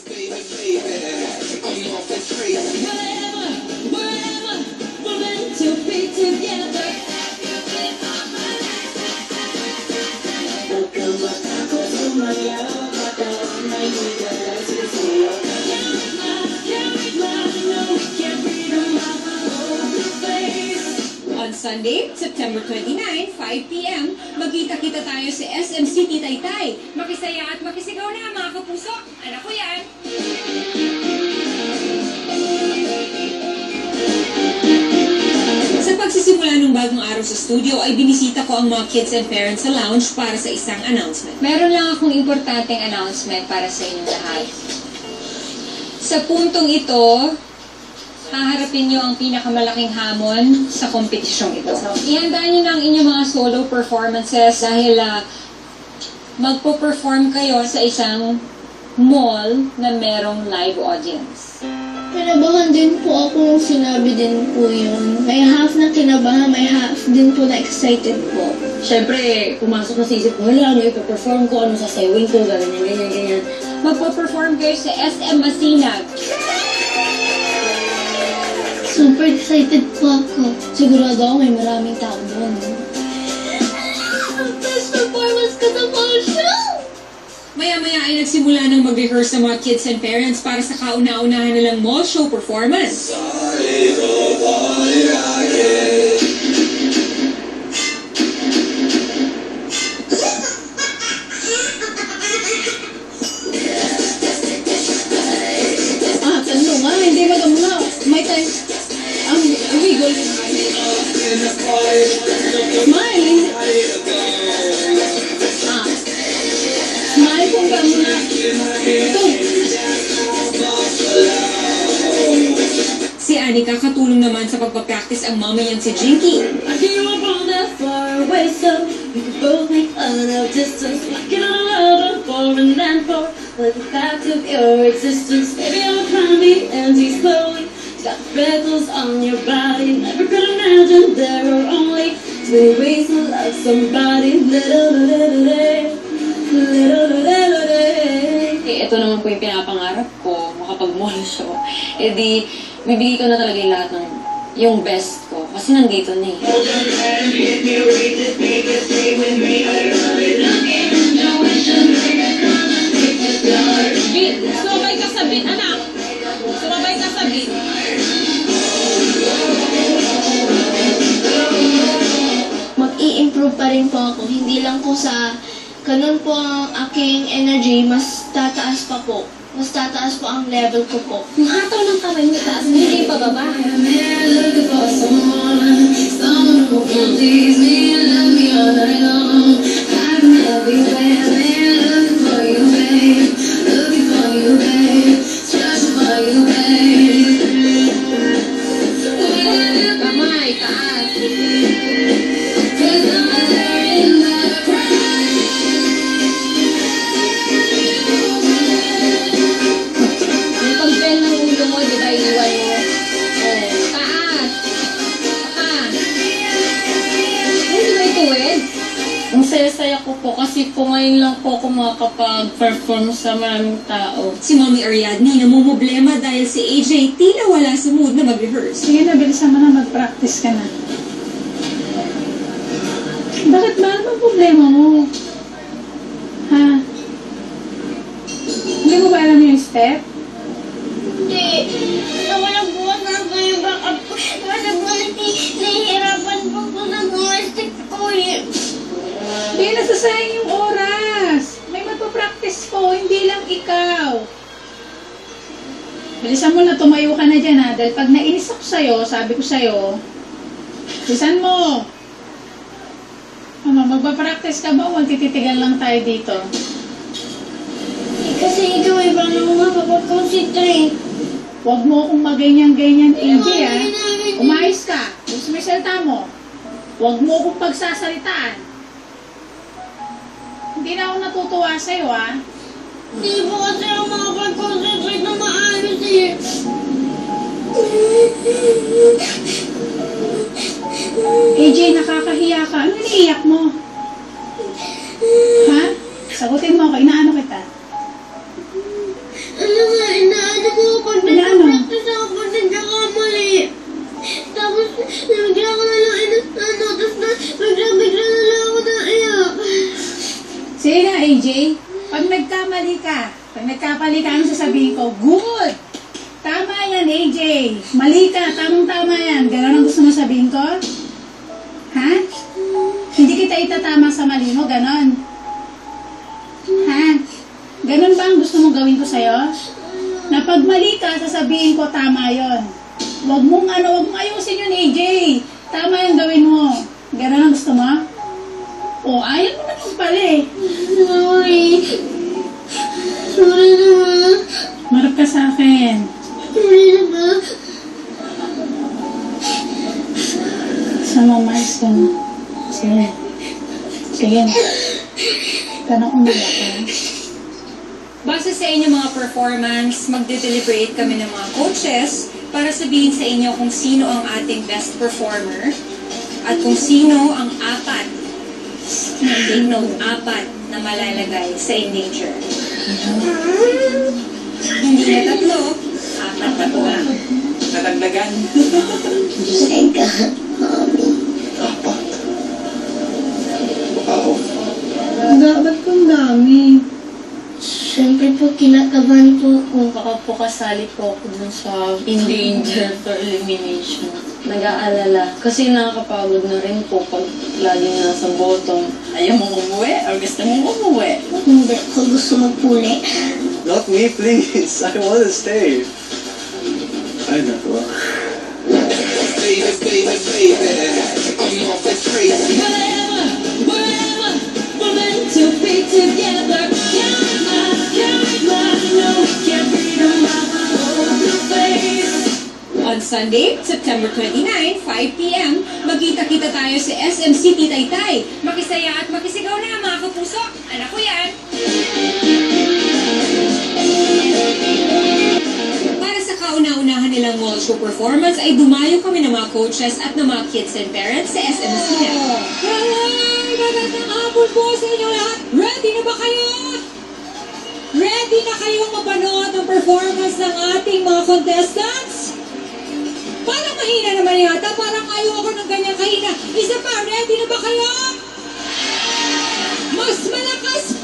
On Sunday, September 29, 5 p.m., magkita-kita tayo sa SM City, Taytay. Makisaya at makisigaw na, mga kapuso. Anak ko yan! Sa pagsisimula ng bagong araw sa studio, ay binisita ko ang mga kids and parents sa lounge para sa isang announcement. Meron lang akong importanteng announcement para sa inyong lahat. Sa puntong ito, haharapin nyo ang pinakamalaking hamon sa kompetisyong ito. Ihandaan nyo na ang inyong mga solo performances dahil magpo-perform kayo sa isang mall na merong live audience. Kinabahan din po ako nung sinabi din po yun. May half na kinabahan, may half din po na excited po. Siyempre, pumasok na sa isip ko, ano ipaperform ko, ano sasawin ko, ganyan. Magpo-perform kayo sa SM Masinag. Super excited po ako. Sigurado ako may maraming tao doon. Best performance ko sa whole show! Maya-maya ay nagsimula ng mag-rehearse ng mga kids and parents para sa kauna-unahan nilang mall show performance. Tanlo nga, hindi magamla. May time. Ang wiggle. Smile. Smile kung ka muna. Ito. Si Anika katulong naman sa pagpapractice ang mama niyang si Jinky. I hear you from that far away, so we could both make fun of distance. Walking on a love for and then for like the fact of your existence. Maybe I'm trying to be empty slowly. Got freckles on your body. Never could imagine there are only two ways to love somebody. Ito naman po yung pinapangarap ko, makapag-mall show. Eh di, bibigay ko na talaga yung lahat ng yung best ko. Kasi nandito na eh. Sumabay ka sa beat, anak! Sumabay ka sa beat. Mag-i-improve pa rin po ako. Hindi lang po sa ganun po ang aking energy, mas tataas pa po. Mas tataas po ang level ko po. Yung hataw ng kamay mo taas, hindi pa baba. Kamay, taas. Yung pag-bend ng ulo mo, di ba iwan mo? Taas. Pa. Hindi ba ituwid? Ang saya-saya ko po kasi po ngayon lang po ako makakapag-perform sa maraming tao. Si Mommy Ariadne namumblema dahil si AJ tila wala sa mood na mag-rehearse. Sige na, bilisan mo na, mag-practice ka na. Bakit ba? Ano bang problema mo? Ha? Hindi mo ba alam yung step? Hindi. Walang buwan na po yung backup ko. Walang buwan nahihirapan po po na gumastik ko eh. Hindi, nasasayang yung oras. May magpa-practice ko, hindi lang ikaw. Bilisan mo na, tumayo ka na dyan ha. Dahil pag nainis ako sa'yo, sabi ko sa'yo, bilisan mo. Ano, magpa-practice ka ba o magtititigan lang tayo dito? Kasi ikaw ay paano mo mapapag-concentrate? Huwag mo akong maganyan-ganyan, AJ ha. Umayos ka. Gusto mo yung salita mo. Huwag mo akong pagsasalitaan. Hindi na ako natutuwa sa'yo ha. Hindi po kasi ako makapag-concentrate na maayos eh. AJ, nakakahiya ka. Ano iniiyak mo? Ha? Sagutin mo ako. Inaano kita? Ano nga ka. Pag nagkapali ka, ano sasabihin ko? Good! Tama yan, AJ. Mali ka, tamang-tama yan. Ganon ang gusto mo sabihin ko? Ha? Hindi kita itatama sa mali mo, ganon. Ha? Ganon ba ang gusto mong gawin ko sa'yo? Na pag mali ka, sasabihin ko tama yon. Huwag mong ayusin yun, AJ. Tama yung gawin mo. Ganon ang gusto mo? O, ayaw mo naman pala eh. Sorry. Sorry naman. Marap ka sa akin. Sorry naman. Saan mo mais ko na? Sige. Sige. Tanong umiyak ka. Base sa inyong mga performance, magde-deliberate kami ng mga coaches para sabihin sa inyo kung sino ang ating best performer at kung sino ang apat, take note, apat na malalagay sa endanger. Hindi na tatlo, apat na po. Nadagdagan. Teka. Apat. Wow. Ba't kong dami? Siyempre po, kinakabahan po ako. Baka po kasali po ako dun sa in-danger for elimination. Nag-aalala. Kasi nakakapagod na rin po pag laging nasa bottom. Ayaw mo umuwi or gusto mo umuwi? Hindi ko gusto magpuli. Not me, please. I want to stay. Ay, naku. Wherever, we're meant to be together. On Sunday, September 29, 5 p.m., magkita-kita tayo sa SM City Taytay. Makisaya at makisigaw na, mga kapuso. Anak ko yan! Para sa kauna-unahan nilang mall show performance ay dumayo kami ng mga coaches at ng mga kids and parents sa SM City. Hey! Magandang hapon po sa inyo lahat! Ready na ba kayo? Ready na kayong mapanood ng performance ng ating mga contestants? Parang mahina naman yata. Parang ayoko ng ganyan kahina. Isa pa, ready na ba kayo? Mas malakas